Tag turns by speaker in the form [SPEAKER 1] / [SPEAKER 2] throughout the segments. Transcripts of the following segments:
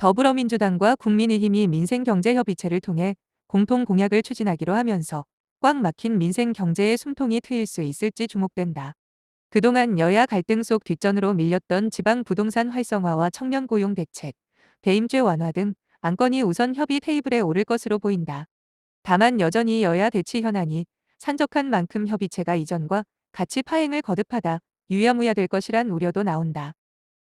[SPEAKER 1] 더불어민주당과 국민의힘이 민생경제협의체를 통해 공통 공약을 추진하기로 하면서 꽉 막힌 민생경제의 숨통이 트일 수 있을지 주목된다. 그동안 여야 갈등 속 뒷전으로 밀렸던 지방 부동산 활성화와 청년 고용 대책, 배임죄 완화 등 안건이 우선 협의 테이블에 오를 것으로 보인다. 다만 여전히 여야 대치 현안이 산적한 만큼 협의체가 이전과 같이 파행을 거듭하다 유야무야 될 것이란 우려도 나온다.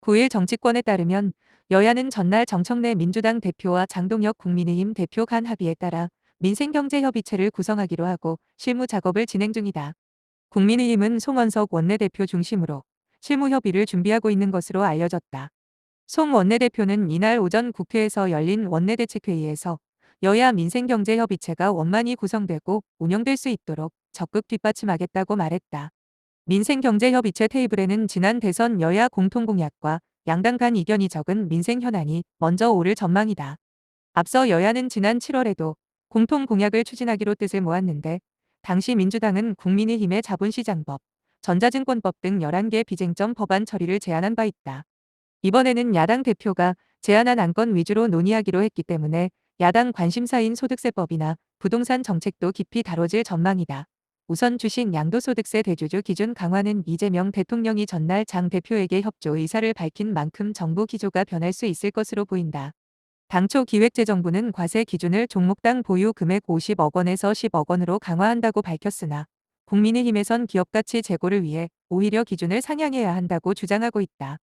[SPEAKER 1] 9일 정치권에 따르면 여야는 전날 정청래 민주당 대표와 장동혁 국민의힘 대표 간 합의에 따라 민생경제협의체를 구성하기로 하고 실무 작업을 진행 중이다. 국민의힘은 송원석 원내대표 중심으로 실무 협의를 준비하고 있는 것으로 알려졌다. 송 원내대표는 이날 오전 국회에서 열린 원내대책회의에서 여야 민생경제협의체가 원만히 구성되고 운영될 수 있도록 적극 뒷받침하겠다고 말했다. 민생경제협의체 테이블에는 지난 대선 여야 공통공약과 양당 간 이견이 적은 민생 현안이 먼저 오를 전망이다. 앞서 여야는 지난 7월에도 공통공약을 추진하기로 뜻을 모았는데 당시 민주당은 국민의힘의 자본시장법, 전자증권법 등 11개 비쟁점 법안 처리를 제안한 바 있다. 이번에는 야당 대표가 제안한 안건 위주로 논의하기로 했기 때문에 야당 관심사인 소득세법이나 부동산 정책도 깊이 다뤄질 전망이다. 우선 주식 양도소득세 대주주 기준 강화는 이재명 대통령이 전날 장 대표에게 협조 의사를 밝힌 만큼 정부 기조가 변할 수 있을 것으로 보인다. 당초 기획재정부는 과세 기준을 종목당 보유 금액 50억 원에서 10억 원으로 강화한다고 밝혔으나 국민의힘에선 기업가치 제고를 위해 오히려 기준을 상향해야 한다고 주장하고 있다.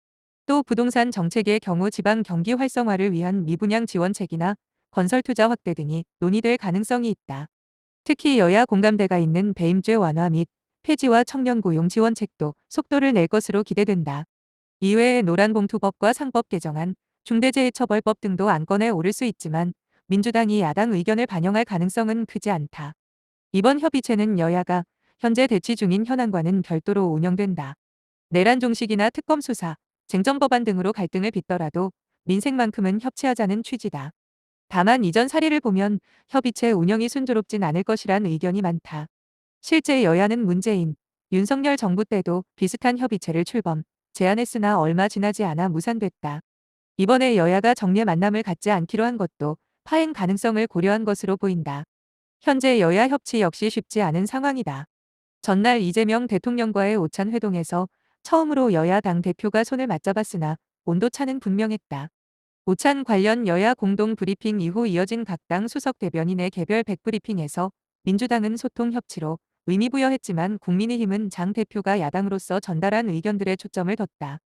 [SPEAKER 1] 또 부동산 정책의 경우 지방 경기 활성화를 위한 미분양 지원책이나 건설 투자 확대 등이 논의될 가능성이 있다. 특히 여야 공감대가 있는 배임죄 완화 및 폐지와 청년 고용 지원책도 속도를 낼 것으로 기대된다. 이외에 노란봉투법과 상법 개정안, 중대재해처벌법 등도 안건에 오를 수 있지만 민주당이 야당 의견을 반영할 가능성은 크지 않다. 이번 협의체는 여야가 현재 대치 중인 현안과는 별도로 운영된다. 내란 종식이나 특검 수사, 쟁점법안 등으로 갈등을 빚더라도 민생만큼은 협치하자는 취지다. 다만 이전 사례를 보면 협의체 운영이 순조롭진 않을 것이란 의견이 많다. 실제 여야는 문재인, 윤석열 정부 때도 비슷한 협의체를 제안했으나 얼마 지나지 않아 무산됐다. 이번에 여야가 정례 만남을 갖지 않기로 한 것도 파행 가능성을 고려한 것으로 보인다. 현재 여야 협치 역시 쉽지 않은 상황이다. 전날 이재명 대통령과의 오찬 회동에서 처음으로 여야 당 대표가 손을 맞잡았으나 온도차는 분명했다. 오찬 관련 여야 공동 브리핑 이후 이어진 각 당 수석 대변인의 개별 백브리핑에서 민주당은 소통 협치로 의미부여했지만 국민의힘은 장 대표가 야당으로서 전달한 의견들에 초점을 뒀다.